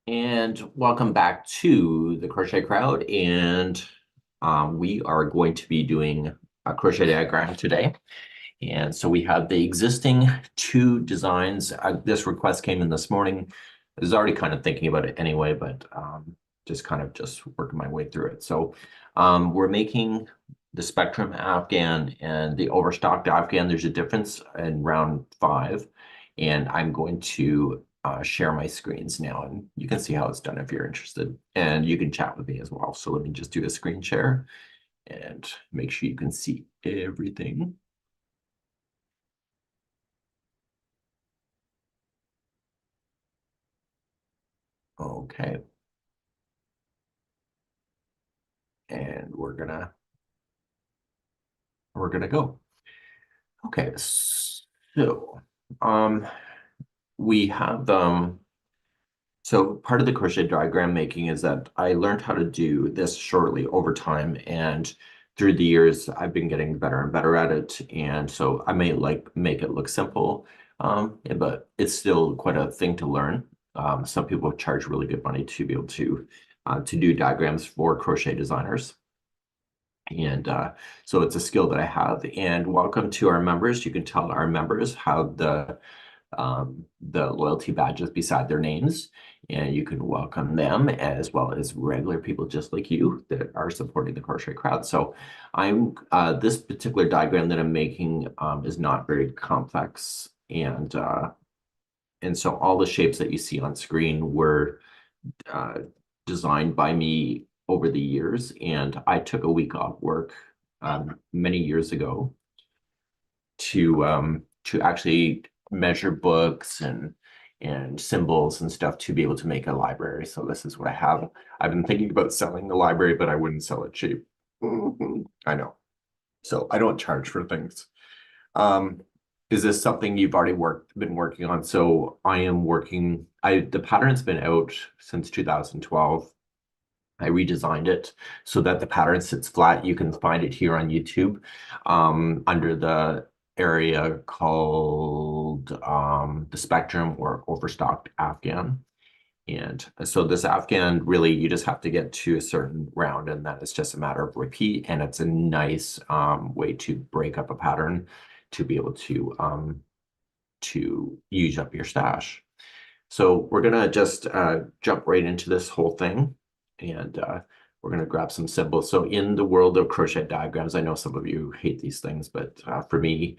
And welcome back to the Crochet Crowd. And we are going to be doing a crochet diagram today. And so we have the existing two designs. This request came in this morning. I was already kind of thinking about it anyway, but just working my way through it. So we're making the Spectrum Afghan and the overstocked Afghan. There's a difference in round 5. And I'm going to share my screens now, and you can see how it's done if you're interested. And you can chat with me as well. So let me just do a screen share and make sure you can see everything. Okay. And we're gonna go. Okay, so um we have so part of the crochet diagram making is that I learned how to do this shortly over time, and through the years I've been getting better and better at it. And so I may like make it look simple, yeah, but it's still quite a thing to learn. Some people charge really good money to be able to do diagrams for crochet designers. And so it's a skill that I have. And welcome to our members. You can tell our members how the loyalty badges beside their names, and you can welcome them as well as regular people just like you that are supporting the crochet crowd. So I'm this particular diagram that I'm making is not very complex, and so all the shapes that you see on screen were uh, designed by me over the years, and I took a week off work many years ago to actually measure books and symbols and stuff to be able to make a library. So this is what I have. I've been thinking about selling the library, but I wouldn't sell it cheap. I know. So I don't charge for things. Um, is this something you've already been working on? So I am working, the pattern's been out since 2012. I redesigned it so that the pattern sits flat. You can find it here on YouTube under the area called the Spectrum or Overstocked Afghan. And so this Afghan, really, you just have to get to a certain round, and then it's just a matter of repeat. And it's a nice way to break up a pattern to be able to use up your stash. So we're gonna just jump right into this whole thing, and we're gonna grab some symbols. So in the world of crochet diagrams, I know some of you hate these things, but for me,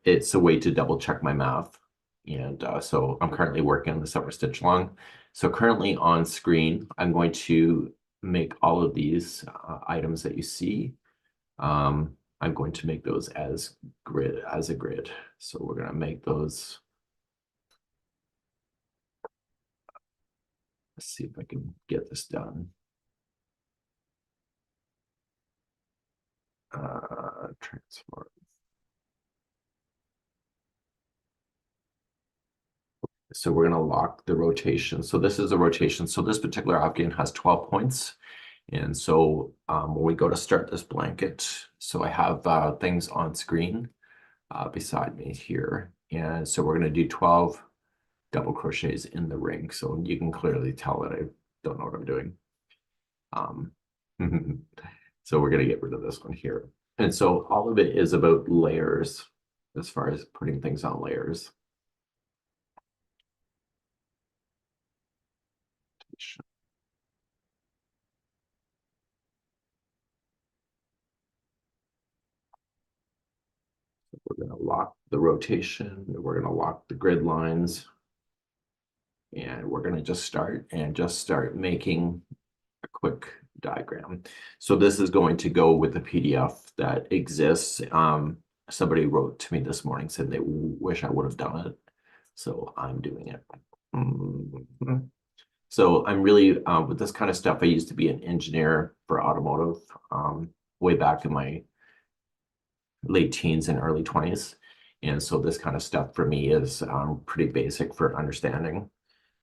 it's a way to double check my math. And so I'm currently working on the summer stitch long. So currently on screen, I'm going to make all of these items that you see. I'm going to make those as a grid. So we're gonna make those. Let's see if I can get this done. Transform. So we're going to lock the rotation. So this is a rotation. So this particular Afghan has 12 points. And so when we go to start this blanket, so I have things on screen beside me here. And so we're going to do 12 double crochets in the ring. So you can clearly tell that I don't know what I'm doing. Um, so we're going to get rid of this one here. And so all of it is about layers as far as putting things on layers. We're going to lock the rotation. We're going to lock the grid lines. And we're going to just start making a quick diagram. So this is going to go with the PDF that exists. Somebody wrote to me this morning, said they wish I would have done it. So I'm doing it. So I'm really, with this kind of stuff, I used to be an engineer for automotive way back in my late teens and early 20s. And so this kind of stuff for me is pretty basic for understanding.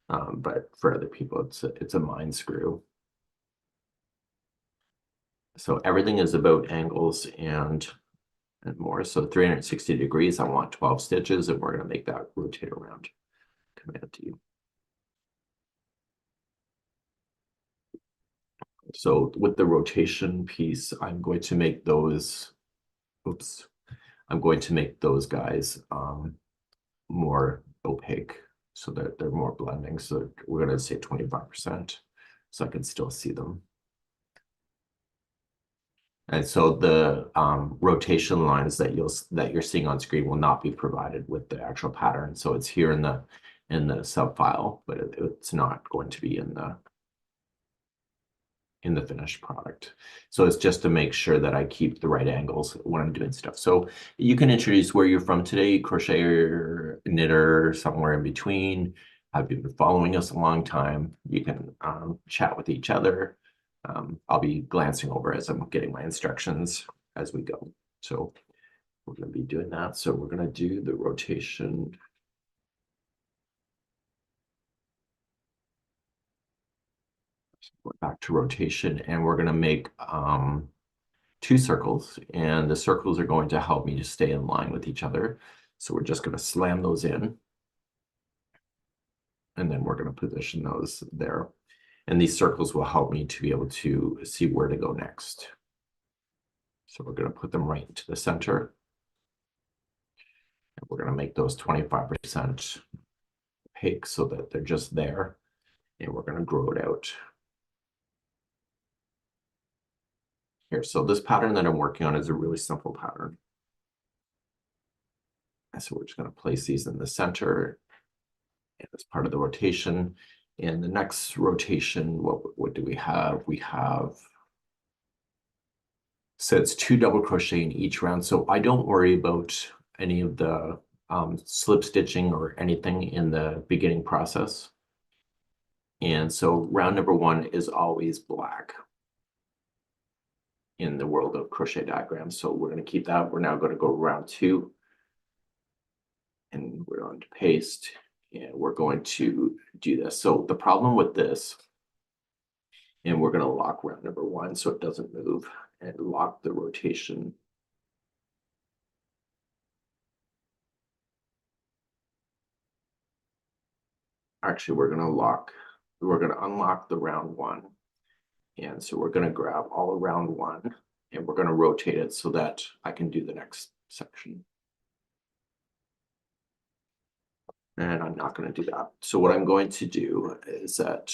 But for other people, it's a mind screw. So everything is about angles and more. So 360 degrees, I want 12 stitches, and we're going to make that rotate around. Command T. So with the rotation piece, I'm going to make those, oops, I'm going to make those guys more opaque so that they're more blending. So we're going to say 25% so I can still see them. And so the rotation lines that you're seeing on screen will not be provided with the actual pattern. So it's here in the sub file, but it's not going to be in the finished product. So it's just to make sure that I keep the right angles when I'm doing stuff. So you can introduce where you're from today, crocheter, knitter, somewhere in between. Have you been following us a long time? You can chat with each other. I'll be glancing over as I'm getting my instructions as we go. So we're going to be doing that. So we're going to do the rotation. Go back to rotation, and we're going to make 2 circles, and the circles are going to help me to stay in line with each other. So we're just going to slam those in, and then we're going to position those there. And these circles will help me to be able to see where to go next. So we're going to put them right into the center. And we're going to make those 25% opaque so that they're just there. And we're going to grow it out. Here, so this pattern that I'm working on is a really simple pattern. And so we're just going to place these in the center as part of the rotation. And the next rotation, what do we have? We have, so it's 2 double crochet in each round. So I don't worry about any of the slip stitching or anything in the beginning process. And so round number 1 is always black in the world of crochet diagrams. So we're going to keep that. We're now going to go round 2. And we're going to paste. And we're going to do this. So the problem with this, and we're going to lock round number 1 so it doesn't move, and lock the rotation. Actually, we're going to unlock the round 1. And so we're going to grab all around 1, and we're going to rotate it so that I can do the next section. And I'm not going to do that. So what I'm going to do is that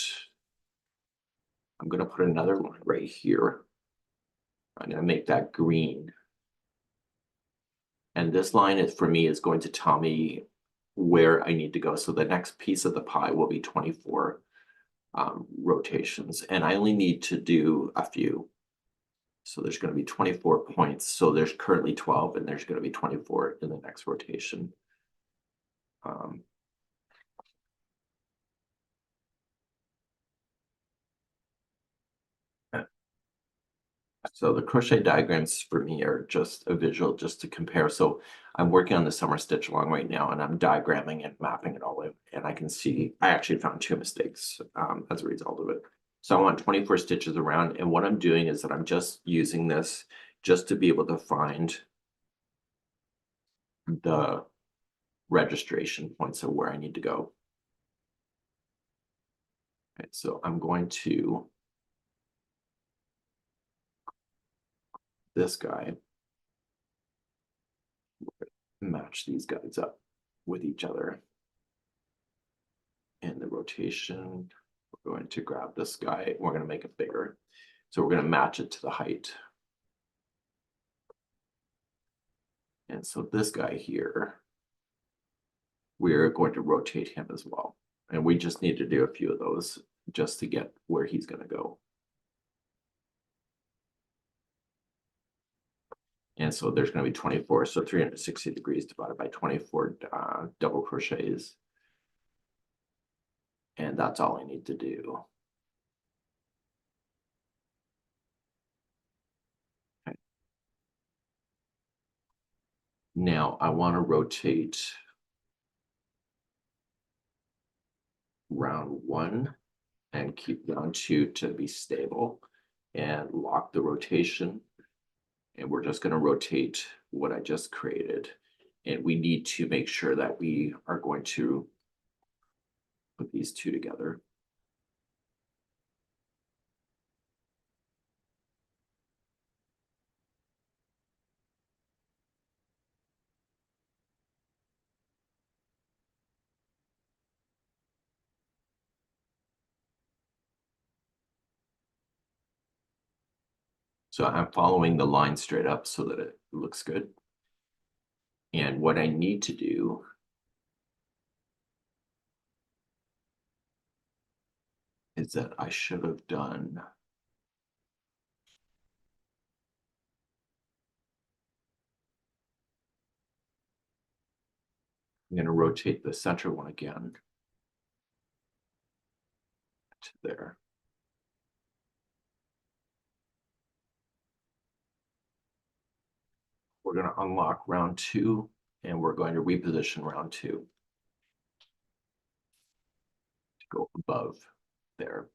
I'm going to put another line right here. I'm going to make that green. And this line is, for me, is going to tell me where I need to go. So the next piece of the pie will be 24 rotations. And I only need to do a few. So there's going to be 24 points. So there's currently 12, and there's going to be 24 in the next rotation. So the crochet diagrams for me are just a visual, just to compare. So I'm working on the summer stitch along right now, and I'm diagramming and mapping it all out. And I can see I actually found 2 mistakes as a result of it. So I want 24 stitches around. And what I'm doing is that I'm just using this just to be able to find the registration points of where I need to go. Okay, so I'm going to this guy, match these guys up with each other. And the rotation, we're going to grab this guy, we're going to make it bigger. So we're going to match it to the height. And so this guy here, we're going to rotate him as well. And we just need to do a few of those just to get where he's going to go. And so there's going to be 24, so 360 degrees divided by 24 double crochets. And that's all I need to do. Okay. Now I want to rotate round 1 and keep round 2 to be stable, and lock the rotation. And we're just going to rotate what I just created. And we need to make sure that we are going to put these 2 together. So I'm following the line straight up so that it looks good. And what I need to do is that I should have done, I'm going to rotate the center one again to there. We're going to unlock round 2 and we're going to reposition round 2 to go above there.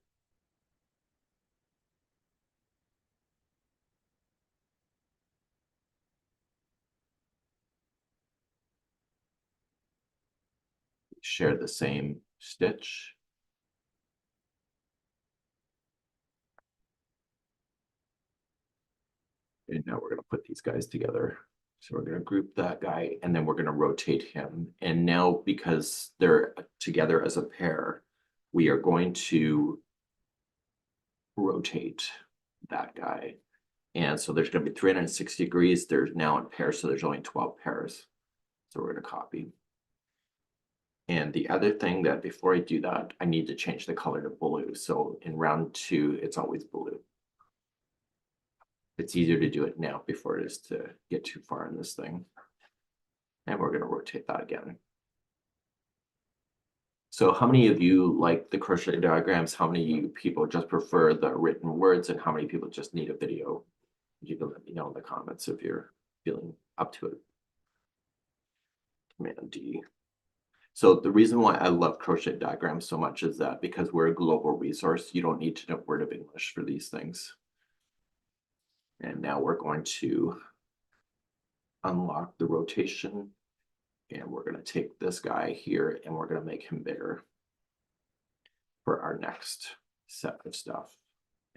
Share the same stitch. And now we're going to put these guys together. So we're going to group that guy and then we're going to rotate him. And now because they're together as a pair, we are going to rotate that guy. And so there's going to be 360 degrees. There's now in pairs, so there's only 12 pairs. So we're going to copy. And the other thing that before I do that, I need to change the color to blue. So in round 2, it's always blue. It's easier to do it now before it is to get too far in this thing. And we're going to rotate that again. So how many of you like the crochet diagrams? How many people just prefer the written words and how many people just need a video? You can let me know in the comments if you're feeling up to it. Command D. So the reason why I love crochet diagrams so much is that because we're a global resource, you don't need to know a word of English for these things. And now we're going to unlock the rotation and we're going to take this guy here and we're going to make him bigger for our next set of stuff.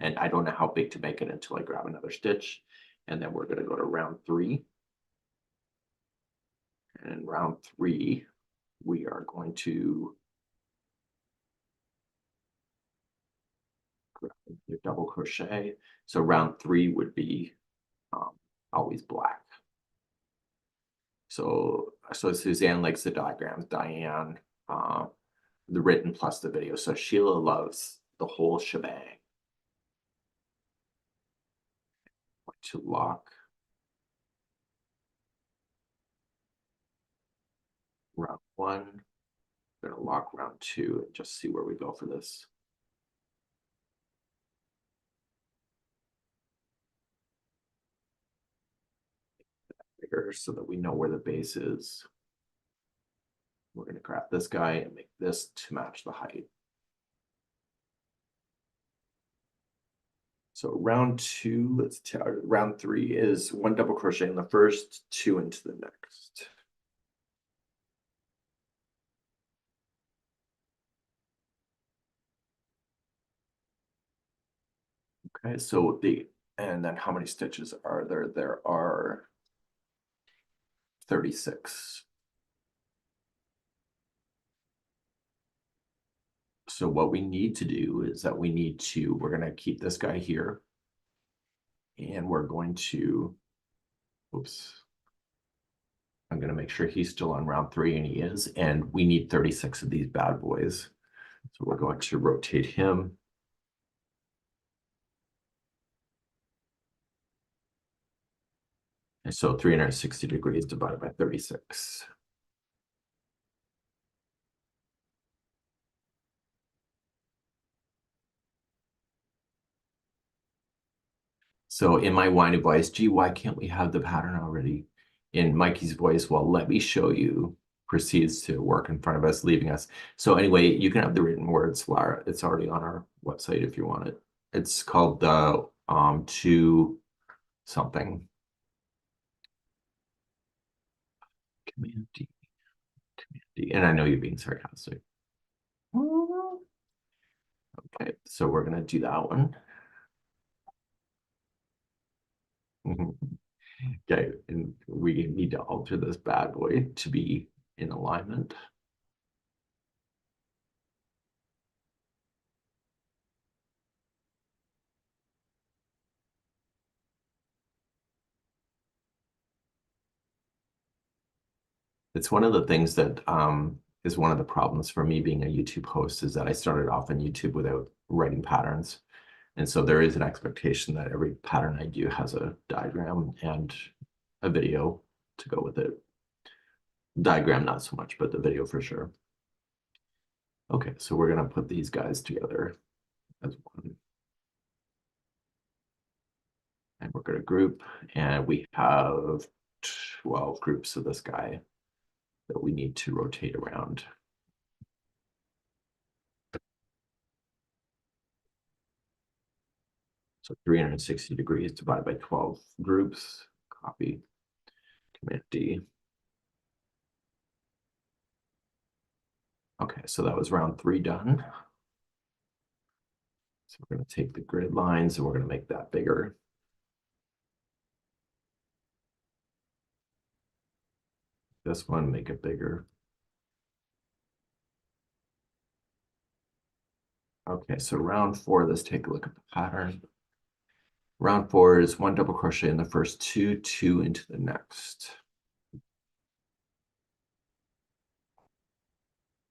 And I don't know how big to make it until I grab another stitch. And then we're going to go to round 3. And in round 3, we are going to grab your double crochet. So round 3 would be always black. So Suzanne likes the diagrams, Diane, the written plus the video. So Sheila loves the whole shebang. To lock round 1. I'm going to lock round 2 and just see where we go for this. Bigger so that we know where the base is. We're going to grab this guy and make this to match the height. So round 2, let's tell round 3 is 1 double crochet in the first, 2 into the next. Okay, so and then how many stitches are there? There are 36. So what we need to do is that we're going to keep this guy here. And we're going to, oops. I'm going to make sure he's still on round 3, and he is. And we need 36 of these bad boys. So we're going to rotate him. And so 360 degrees divided by 36. So in my whiny voice, gee, why can't we have the pattern already? In Mikey's voice, well, let me show you, proceeds to work in front of us, leaving us. So anyway, you can have the written words while it's already on our website if you want it. It's called the to something. Command D. Command D. And I know you're being sarcastic. Okay, so we're gonna do that one. Okay, and we need to alter this bad boy to be in alignment. It's one of the things that is one of the problems for me being a YouTube host is that I started off on YouTube without writing patterns. And so there is an expectation that every pattern I do has a diagram and a video to go with it. Diagram, not so much, but the video for sure. Okay, so we're going to put these guys together as one. And we're going to group, and we have 12 groups of this guy that we need to rotate around. So 360 degrees divided by 12 groups, copy, Command D. Okay, so that was round 3 done. So we're going to take the grid lines and we're going to make that bigger. This one, make it bigger. Okay, so round 4, let's take a look at the pattern. Round 4 is 1 double crochet in the first 2, 2 into the next. All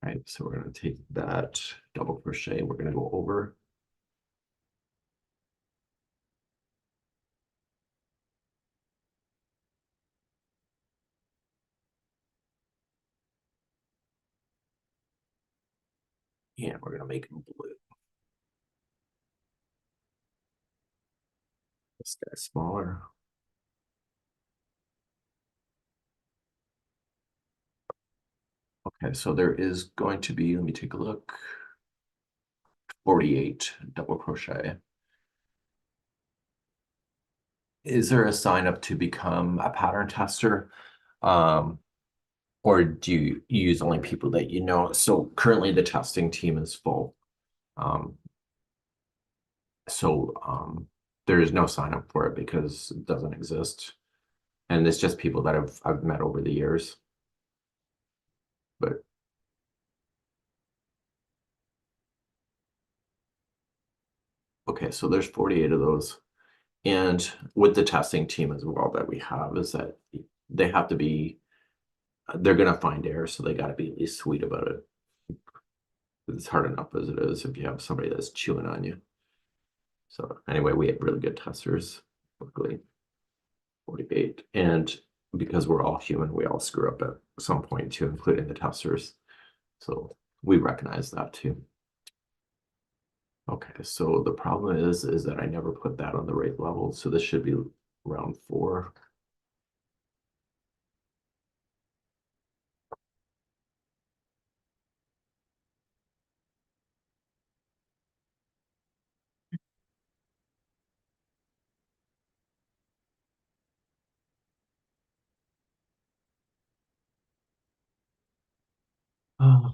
right, so we're going to take that double crochet, we're going to go over. And we're going to make it blue. This guy's smaller. Okay, so there is going to be, let me take a look, 48 double crochet. Is there a sign up to become a pattern tester? Or do you use only people that you know? So currently the testing team is full. Um, there is no sign up for it because it doesn't exist. And it's just people that I've met over the years. But okay, so there's 48 of those. And with the testing team as well that we have is that they have to be, they're gonna find errors, so they gotta be at least sweet about it. It's hard enough as it is if you have somebody that's chewing on you. So anyway, we have really good testers, luckily. 48. And because we're all human, we all screw up at some point too, including the testers. So we recognize that too. Okay, so the problem is that I never put that on the right level. So this should be round 4.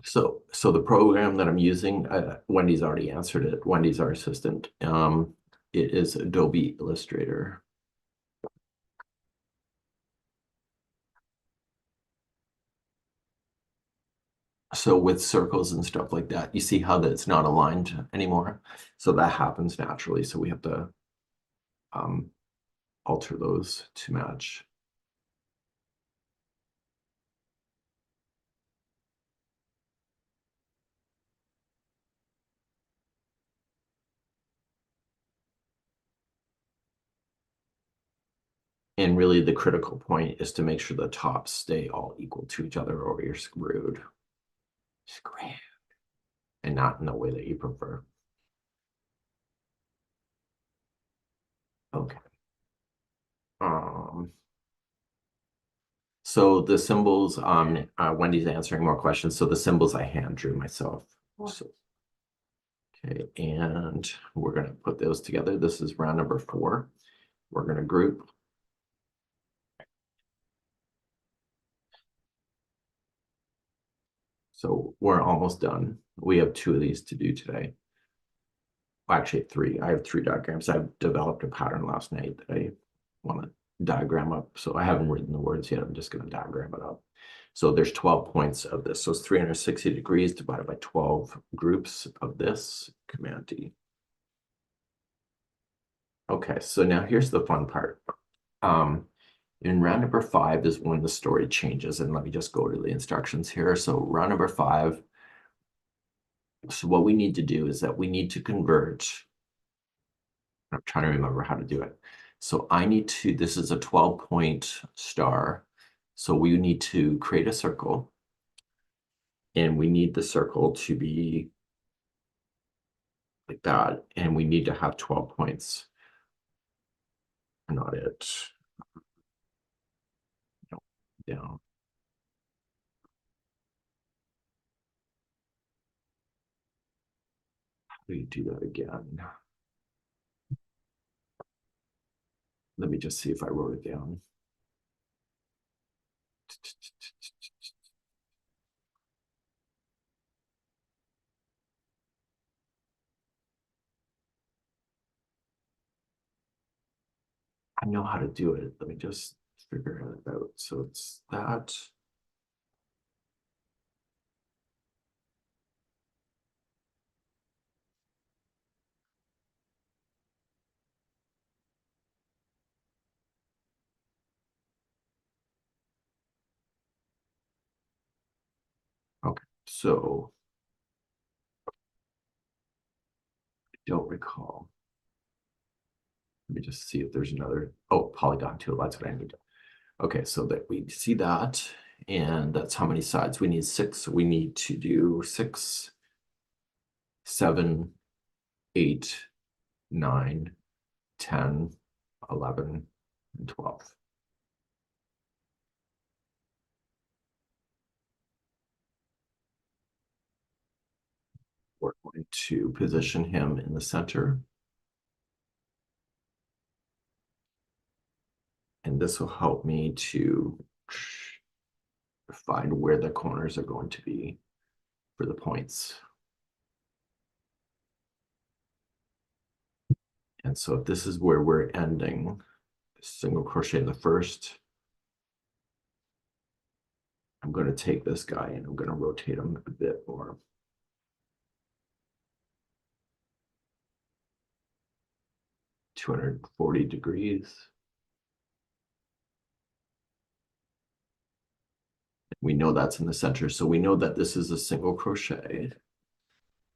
So the program that I'm using, Wendy's already answered it. Wendy's our assistant. It is Adobe Illustrator. So with circles and stuff like that, you see how that it's not aligned anymore. So that happens naturally. So we have to alter those to match. And really the critical point is to make sure the tops stay all equal to each other or you're screwed. Screwed. And not in the way that you prefer. Okay. So the symbols, Wendy's answering more questions. So the symbols I hand drew myself. So, okay, and we're gonna put those together. This is round number 4. We're gonna group. So we're almost done. We have 2 of these to do today. Well, actually 3. I have 3 diagrams. I've developed a pattern last night that I want to diagram up. So I haven't written the words yet. I'm just going to diagram it up. So there's 12 points of this. So it's 360 degrees divided by 12 groups of this, Command D. Okay, so now here's the fun part. In round number 5 is when the story changes. And let me just go to the instructions here. So round number 5. So what we need to do is that we need to convert. I'm trying to remember how to do it. So I need to, this is a 12-point star. So we need to create a circle. And we need the circle to be like that. And we need to have 12 points. Not it. No, down. How do you do that again? Let me just see if I wrote it down. I know how to do it. Let me just figure it out. So it's that. Okay, so I don't recall. Let me just see if there's another. Oh, polygon tool. That's what I need. Okay, so that we see that, and that's how many sides we need. 6. So we need to do 6, 7, 8, 9, 10, 11, and 12. We're going to position him in the center. And this will help me to find where the corners are going to be for the points. And so if this is where we're ending, single crochet in the first, I'm going to take this guy and I'm going to rotate him a bit more. $240. We know that's in the center, so we know that this is a single crochet.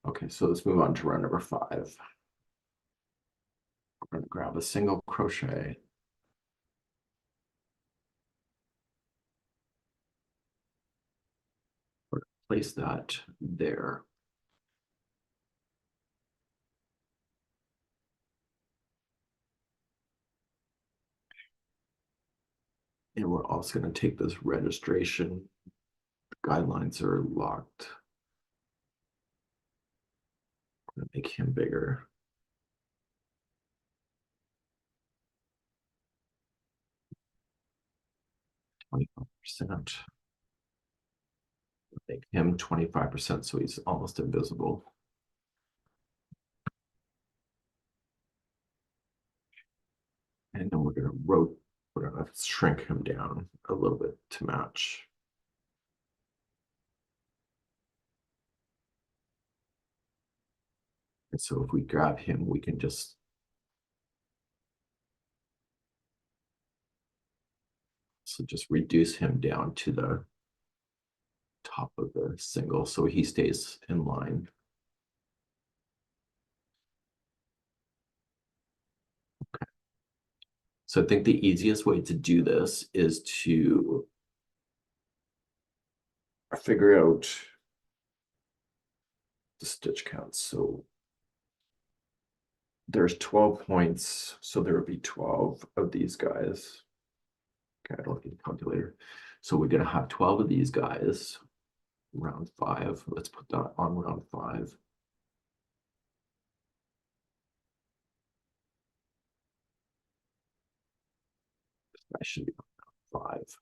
Okay, so let's move on to round number 5. We're going to grab a single crochet. We're going to place that there. And we're also going to take this registration. Guidelines are locked. I'm going to make him bigger. 25%. Make him 25% so he's almost invisible. And then we're going to shrink him down a little bit to match. And so if we grab him, we can just reduce him down to the top of the single so he stays in line. Okay. So I think the easiest way to do this is to figure out the stitch count. So there's 12 points, so there would be 12 of these guys. Okay, I don't need a calculator. So we're gonna have 12 of these guys, round 5. Let's put that on round 5. This guy should be on round 5.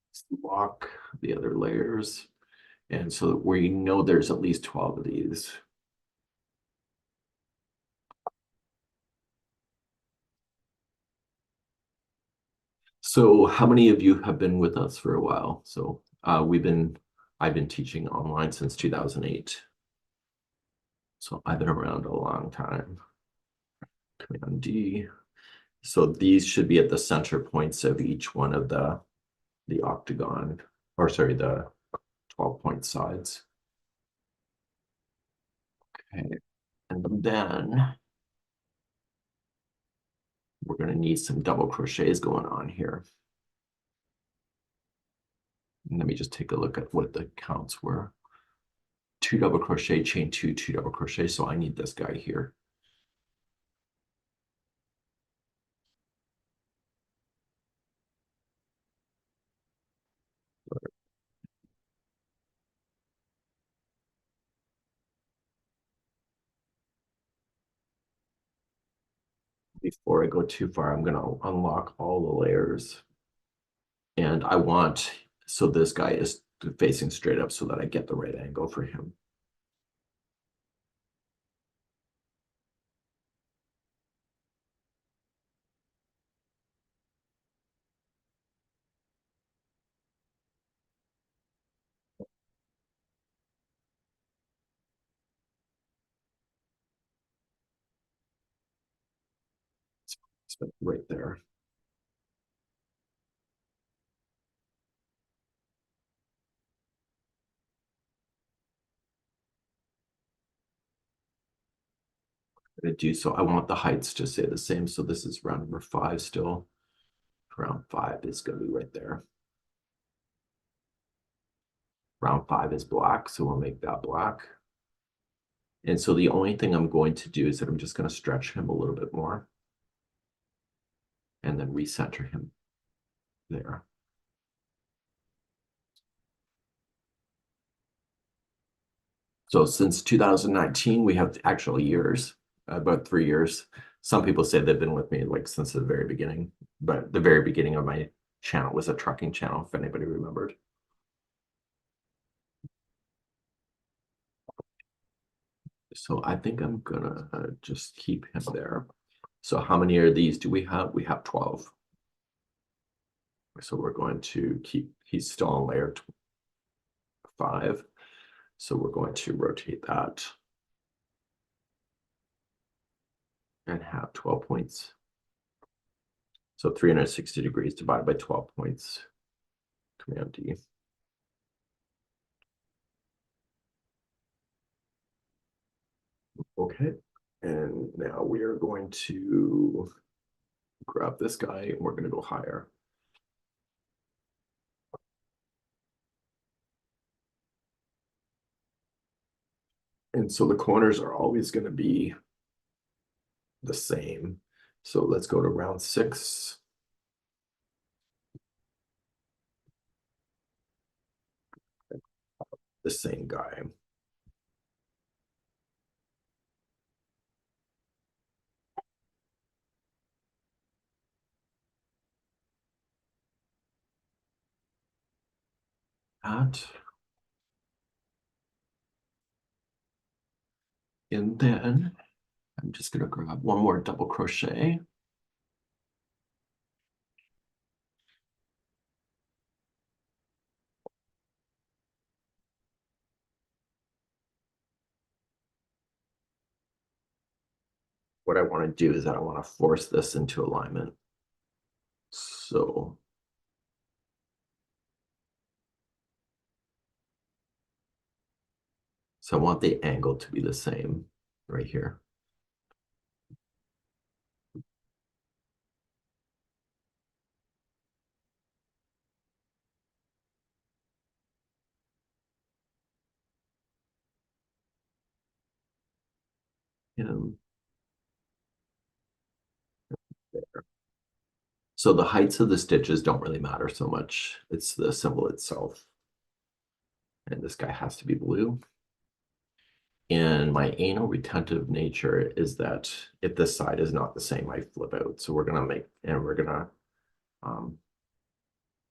Let's lock the other layers. And so that we know there's at least 12 of these. So how many of you have been with us for a while? So I've been teaching online since 2008. So I've been around a long time. Command D. So these should be at the center points of each one of the octagon, or sorry, the 12-point sides. Okay, and then we're going to need some double crochets going on here. And let me just take a look at what the counts were. 2 double crochet, chain 2, 2 double crochet. So I need this guy here. Before I go too far, I'm going to unlock all the layers. And I want, so this guy is facing straight up so that I get the right angle for him. It's right there. I'm going to do so. I want the heights to stay the same. So this is round number 5 still. Round 5 is going to be right there. Round 5 is black, so we'll make that black. And so the only thing I'm going to do is that I'm just going to stretch him a little bit more and then recenter him there. So since 2019, we have actual years, about 3 years. Some people say they've been with me like since the very beginning, but the very beginning of my channel was a trucking channel, if anybody remembered. So I think I'm gonna just keep him there. So how many of these do we have? We have 12. So we're going to keep, he's still on layer 5. So we're going to rotate that and have 12 points. So 360 degrees divided by 12 points. Command D. Okay, and now we are going to grab this guy and we're going to go higher. And so the corners are always going to be the same. So let's go to round 6. The same guy. That. And then I'm just going to grab one more double crochet. What I want to do is that I want to force this into alignment. So I want the angle to be the same right here. And there. So the heights of the stitches don't really matter so much. It's the symbol itself. And this guy has to be blue. And my anal retentive nature is that if this side is not the same, I flip out. So we're gonna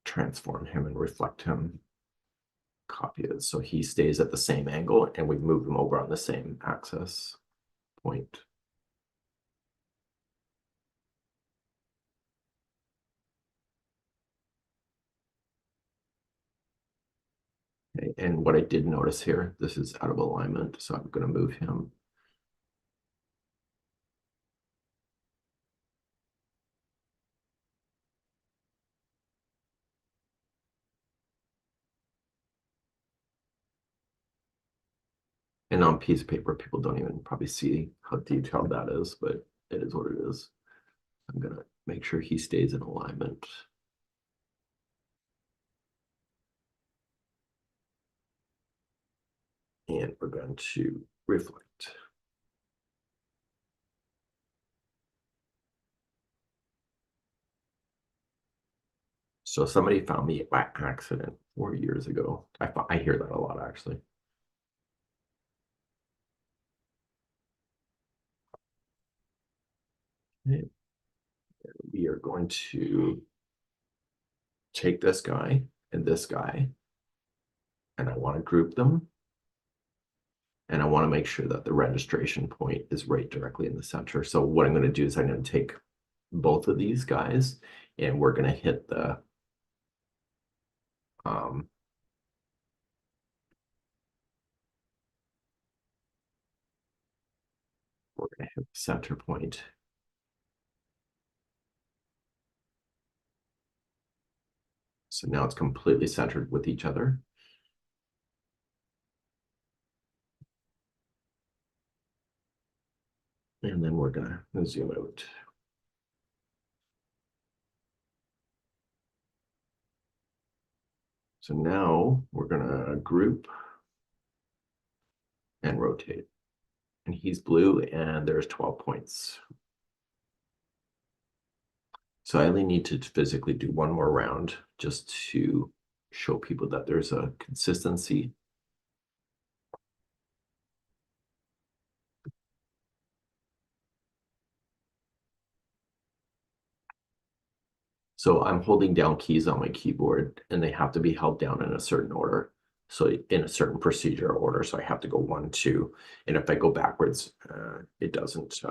transform him and reflect him, copy it. So he stays at the same angle and we move him over on the same axis point. Okay, and what I did notice here, this is out of alignment, so I'm going to move him And on piece of paper, people don't even probably see how detailed that is, but it is what it is. I'm gonna make sure he stays in alignment. And we're going to reflect. So somebody found me by accident 4 years ago. I hear that a lot actually. Okay. We are going to take this guy and this guy, and I want to group them. And I want to make sure that the registration point is right directly in the center. So what I'm going to do is I'm going to take both of these guys and we're going to hit the um, we're going to hit the center point. So now it's completely centered with each other. And then we're going to zoom out. So now we're going to group and rotate. And he's blue and there's 12 points. So I only need to physically do one more round just to show people that there's a consistency. So I'm holding down keys on my keyboard and they have to be held down in a certain order. So in a certain procedural order. So I have to go 1, 2. And if I go backwards, it doesn't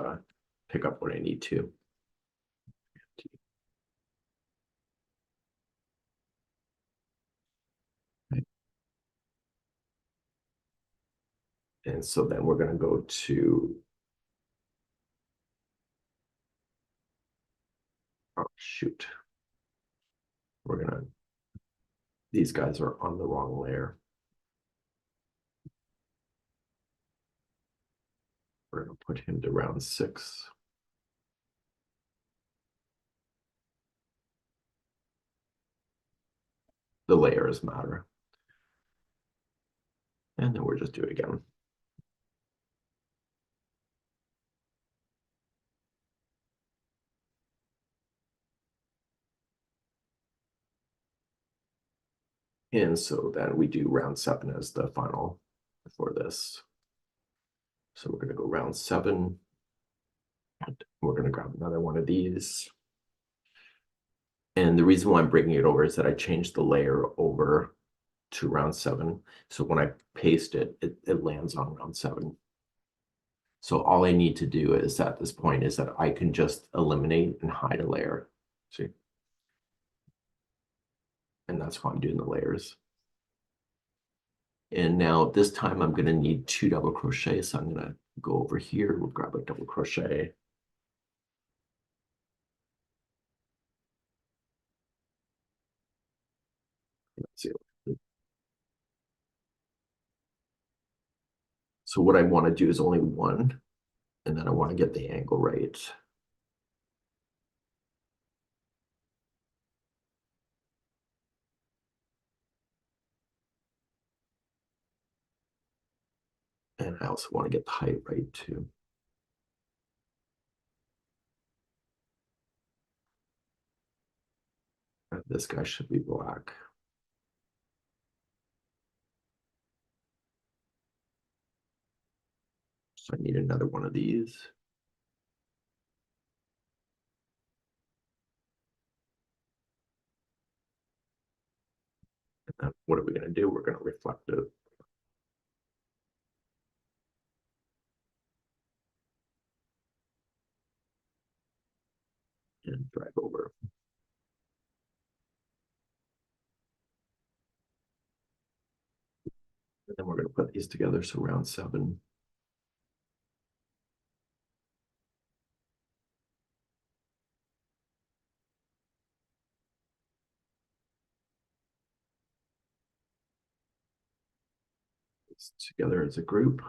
pick up what I need to. And so then we're going to go to, oh, shoot. We're going to, these guys are on the wrong layer. We're going to put him to round 6. The layers matter. And then we'll just do it again. And so then we do round 7 as the final for this. So we're going to go round 7. We're going to grab another one of these. And the reason why I'm bringing it over is that I changed the layer over to round 7. So when I paste it, it lands on round 7. So all I need to do is at this point is that I can just eliminate and hide a layer. See? And that's why I'm doing the layers. And now this time I'm going to need 2 double crochets. So I'm going to go over here. We'll grab a double crochet. Let's see. So what I want to do is only 1, and then I want to get the angle right. And I also want to get the height right too. And this guy should be black. So I need another one of these. And then what are we going to do? We're going to reflect it. And drag over. And then we're going to put these together. So round 7. It's together as a group.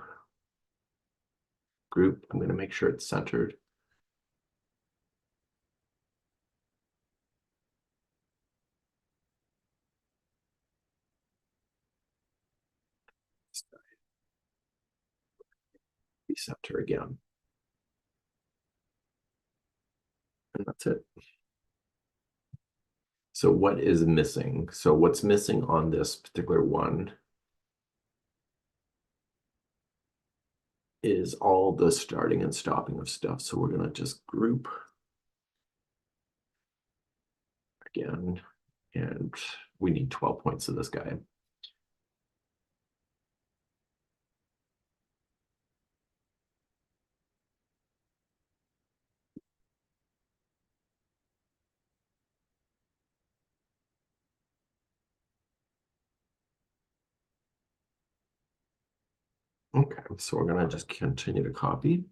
group. I'm going to make sure it's centered. Recenter again. And that's it. So what is missing? So what's missing on this particular one is all the starting and stopping of stuff. So we're going to just group again, and we need 12 points of this guy. Okay, so we're going to just continue to copy.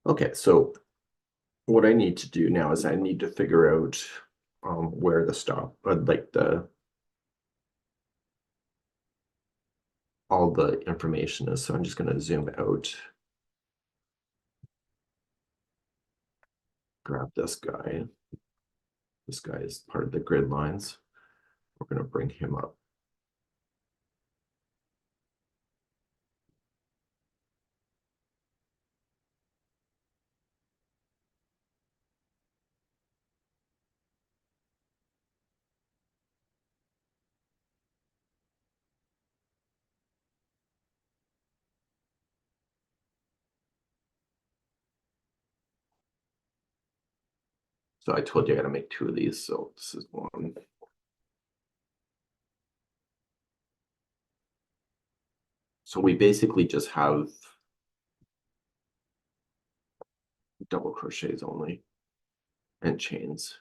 Okay, so what I need to do now is I need to figure out where the stop, like all the information is. So I'm just going to zoom out, grab this guy. This guy is part of the grid lines. We're going to bring him up. So I told you I got to make 2 of these. So this is one. So we basically just have double crochets only and chains.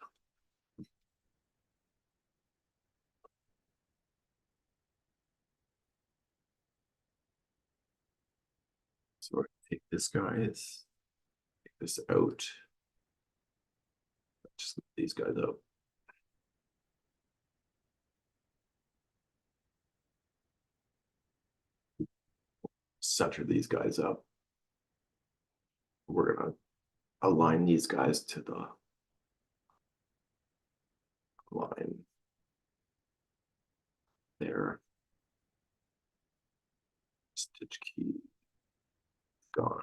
So we're going to take this guys, take this out, just leave these guys up. Center these guys up. We're going to align these guys to the line there. Stitch key gone.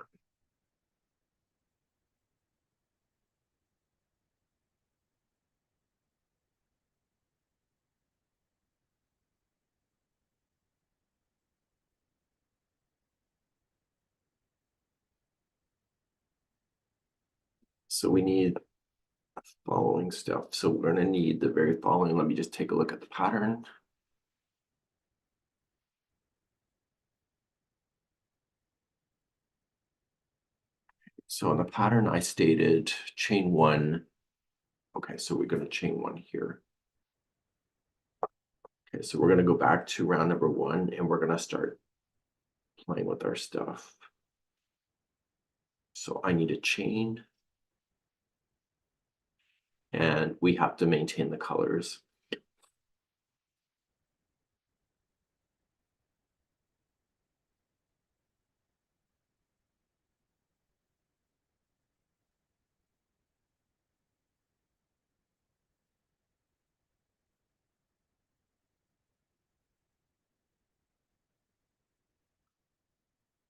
So we need following stuff. So we're going to need the very following. Let me just take a look at the pattern. So in the pattern, I stated chain 1. Okay, so we're going to chain 1 here. Okay, so we're going to go back to round number 1 and we're going to start playing with our stuff. So I need a chain and we have to maintain the colors.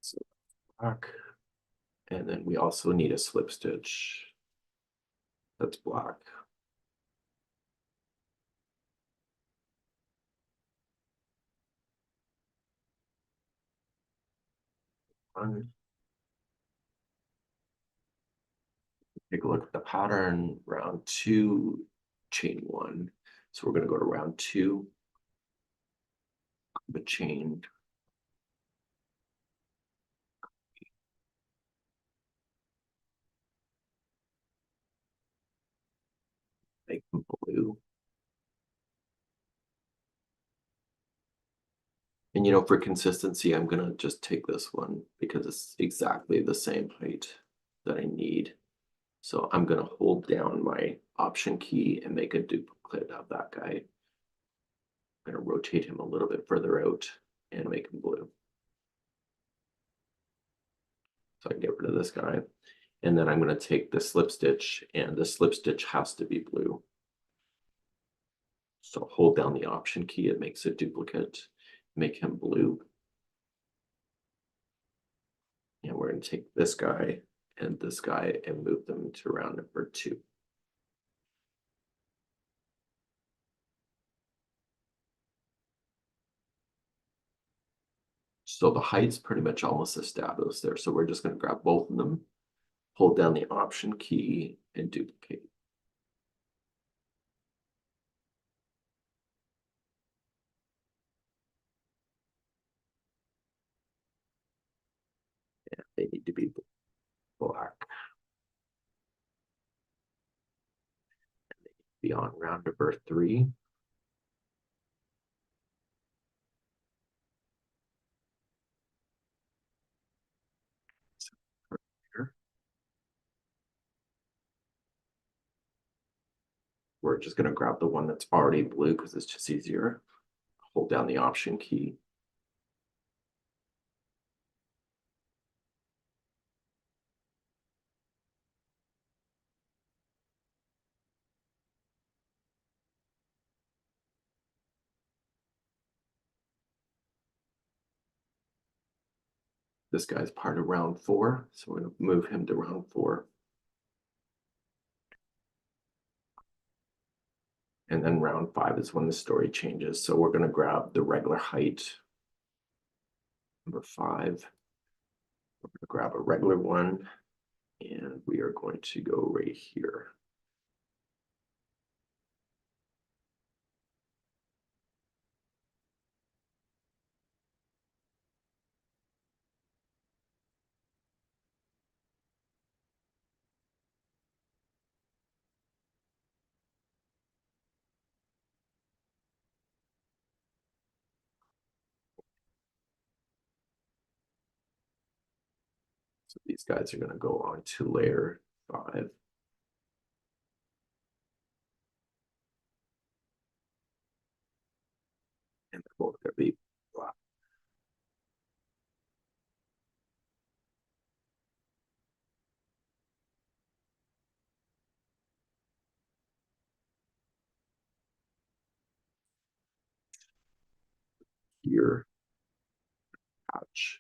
So black, and then we also need a slip stitch that's black. Take a look at the pattern, round 2, chain 1. So we're going to go to round 2, the chain, make them blue. And for consistency, I'm going to just take this one because it's exactly the same height that I need. So I'm going to hold down my Option key and make a duplicate of that guy. I'm going to rotate him a little bit further out and make him blue. So I get rid of this guy. And then I'm going to take the slip stitch, and the slip stitch has to be blue. So hold down the Option key, it makes a duplicate, make him blue. And we're going to take this guy and move them to round number 2. So the height's pretty much almost established there. So we're just going to grab both of them, hold down the Option key, and duplicate. And they need to be black. Be on round number 3. Here. We're just going to grab the one that's already blue because it's just easier. Hold down the Option key. This guy's part of round 4, so we're going to move him to round 4. And then round 5 is when the story changes. So we're going to grab the regular height, number 5. We're going to grab a regular one, and we are going to go right here. So these guys are going to go on to layer 5. And they're both going to be black. Here, patch.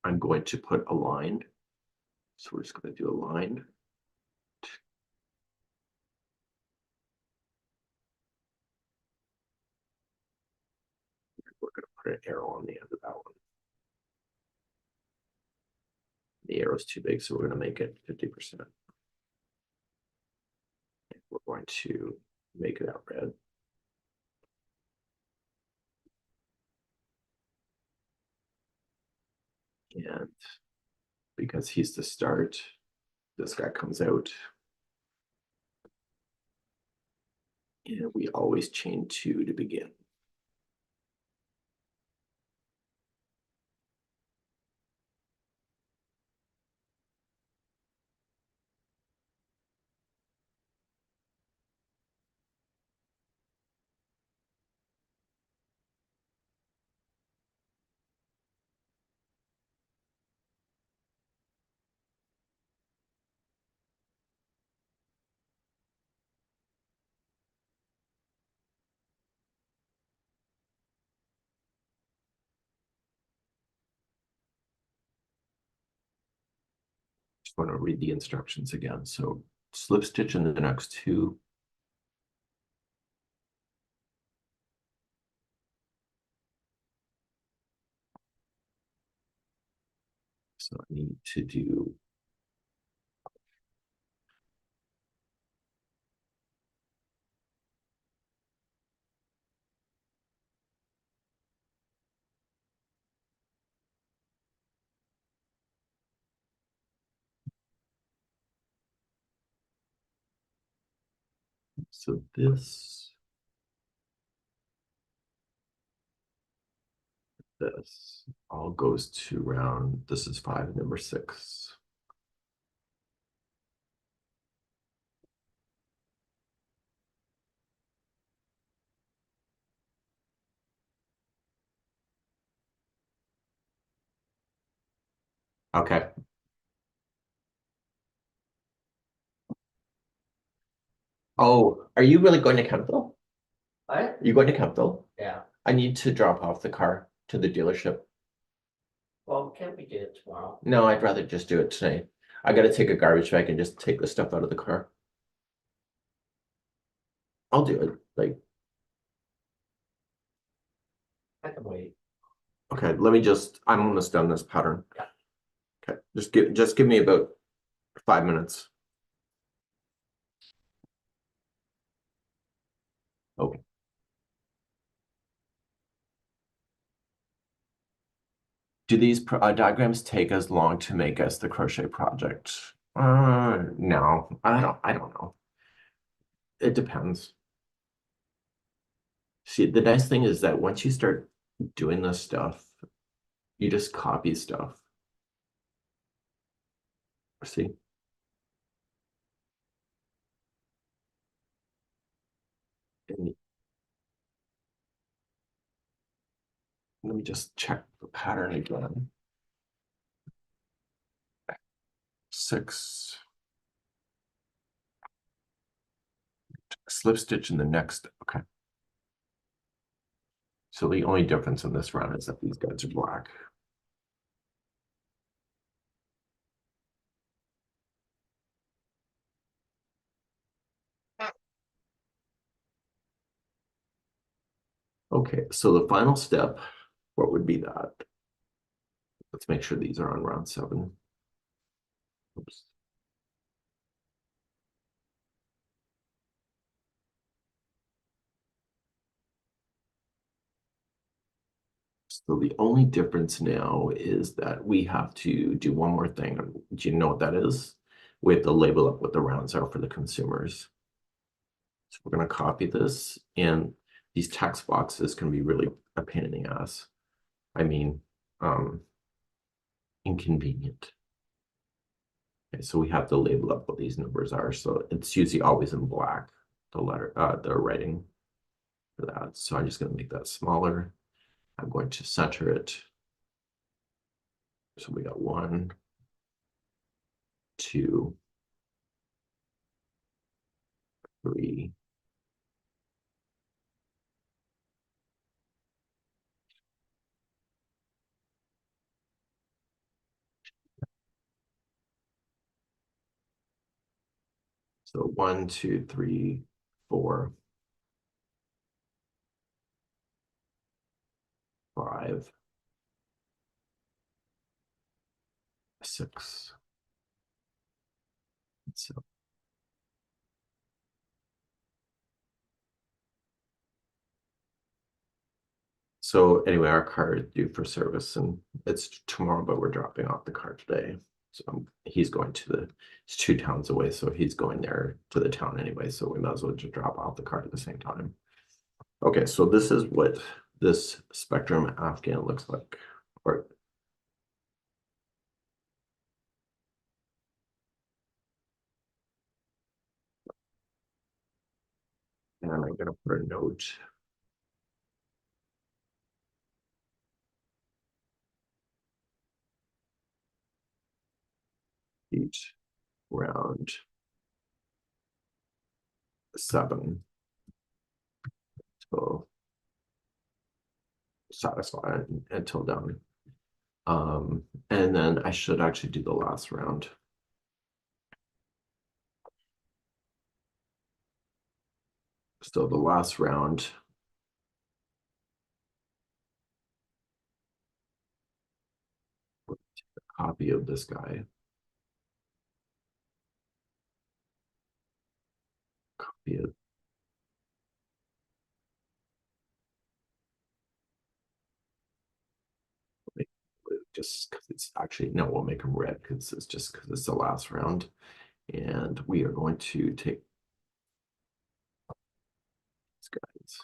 I'm going to put a line. So we're just going to do a line. We're going to put an arrow on the end of that one. The arrow is too big, so we're going to make it 50%. And we're going to make that red. And because he's the start, this guy comes out. And we always chain 2 to begin. Just want to read the instructions again. So slip stitch in the next 2. So I need to do so this all goes to round. This is 5, number 6. Okay. Oh, are you really going to Kempville? Are you going to Kempville? Yeah. I need to drop off the car to the dealership. Well, can't we do it tomorrow? No, I'd rather just do it tonight. I gotta take a garbage bag and just take the stuff out of the car. I'll do it. Like, I can wait. Okay, let me just, I'm almost done this pattern. Yeah. Okay, just give me about 5 minutes. Okay. Do these diagrams take as long to make as the crochet project? No, I don't know. It depends. See, the nice thing is that once you start doing this stuff, you just copy stuff. See? And let me just check the pattern again. 6, slip stitch in the next. Okay. So the only difference in this round is that these guys are black. Okay, so the final step, what would be that? Let's make sure these are on round 7. Oops. So the only difference now is that we have to do one more thing. Do you know what that is? We have to label up what the rounds are for the consumers. So we're going to copy this, and these text boxes can be really a pain in the ass. I mean, um, inconvenient. Okay, so we have to label up what these numbers are. So it's usually always in black, the writing for that. So I'm just going to make that smaller. I'm going to center it. So we got 1, 2, 3. So 1, 2, 3, 4, 5, 6. So So anyway, our car is due for service and it's tomorrow, but we're dropping off the car today. So he's going to it's 2 towns away, so he's going there to the town anyway. So we might as well just drop off the car at the same time. Okay, so this is what this spectrum Afghan looks like. Or and I'm gonna put a note. Each round 7 till satisfied until done. And then I should actually do the last round. So the last round, copy of this guy, copy it. Just because it's actually, no, we'll make them red because it's just because it's the last round. And we are going to take these guys.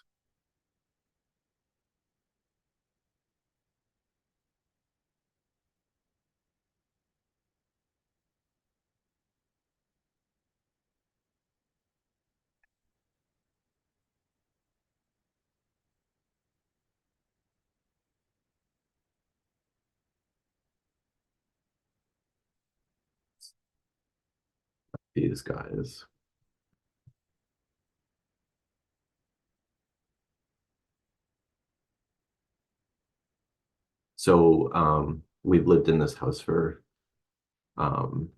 these guys. So we've lived in this house for um,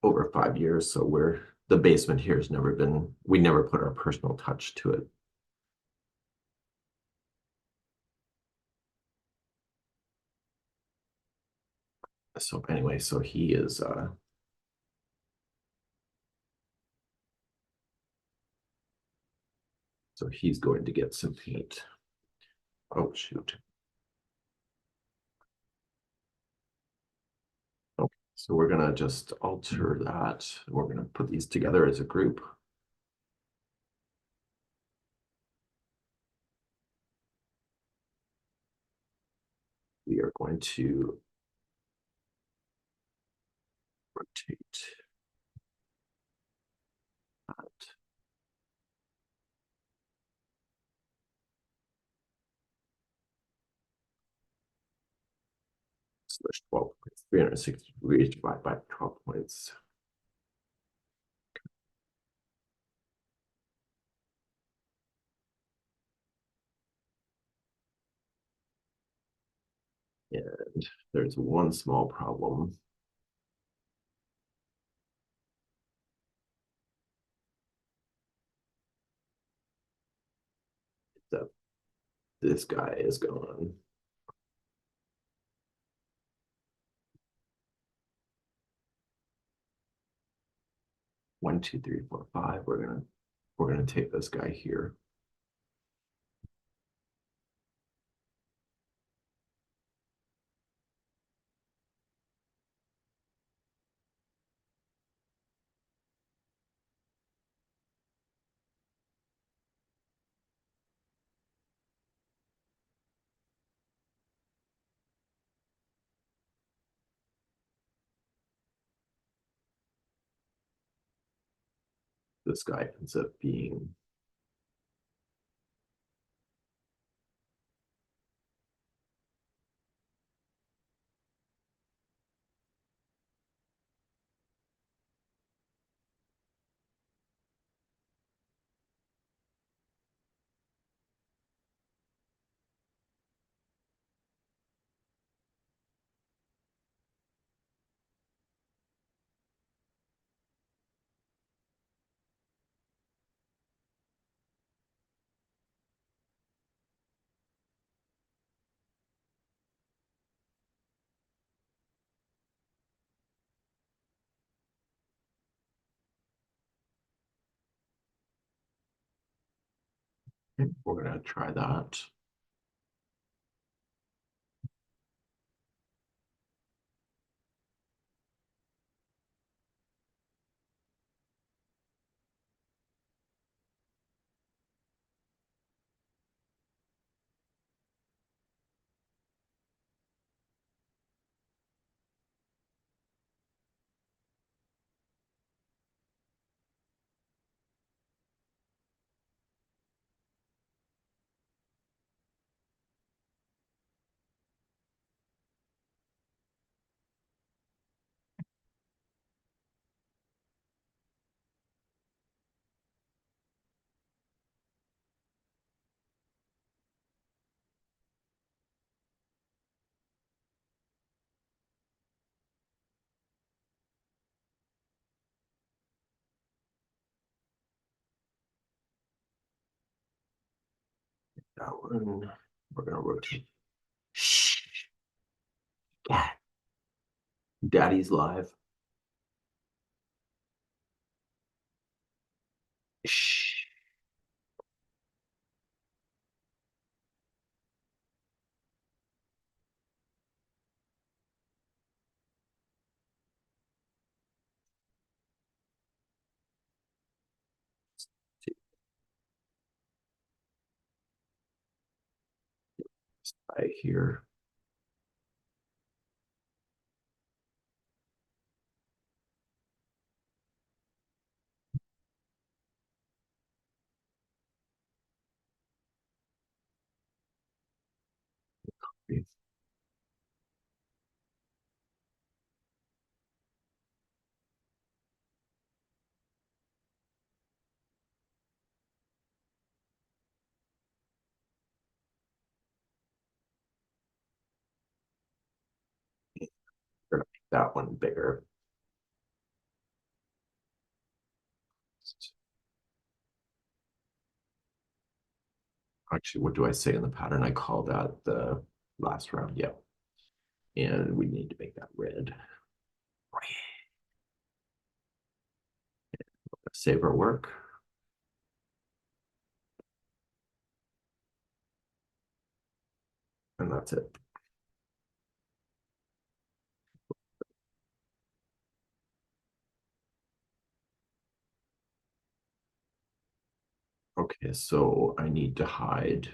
over 5 years. So the basement here has never been, we never put our personal touch to it. So anyway, so he is, so he's going to get some paint. Oh, shoot. Okay, so we're gonna just alter that. We're gonna put these together as a group. We are going to rotate that. So there's 12 points, 360 degrees divided by 12 points. And there's one small problem. That this guy is gone. 1, 2, 3, 4, 5. We're gonna take this guy here. This guy ends up being we're gonna try that. That one. We're gonna rotate. Shh. Yeah. Daddy's live. Shh. I hear. that one bigger. Actually, what do I say in the pattern? I call that the last round. Yeah. And we need to make that red. Save our work. And that's it. Okay, so I need to hide.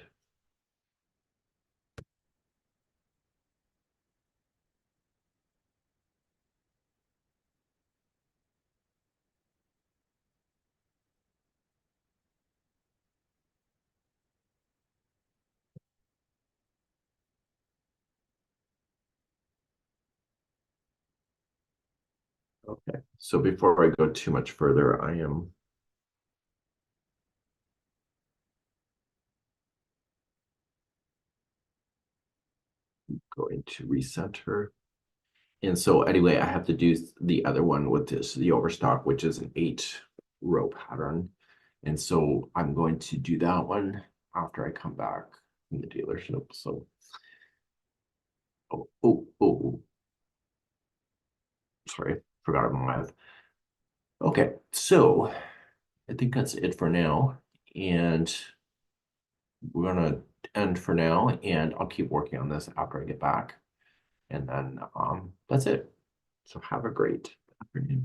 Okay, so before I go too much further, I am going to recenter. And so anyway, I have to do the other one with this, the overstock, which is an 8-row pattern. And so I'm going to do that one after I come back from the dealership. So, sorry, forgot about my. Okay, so I think that's it for now. And we're gonna end for now, and I'll keep working on this after I get back. And then that's it. So have a great afternoon.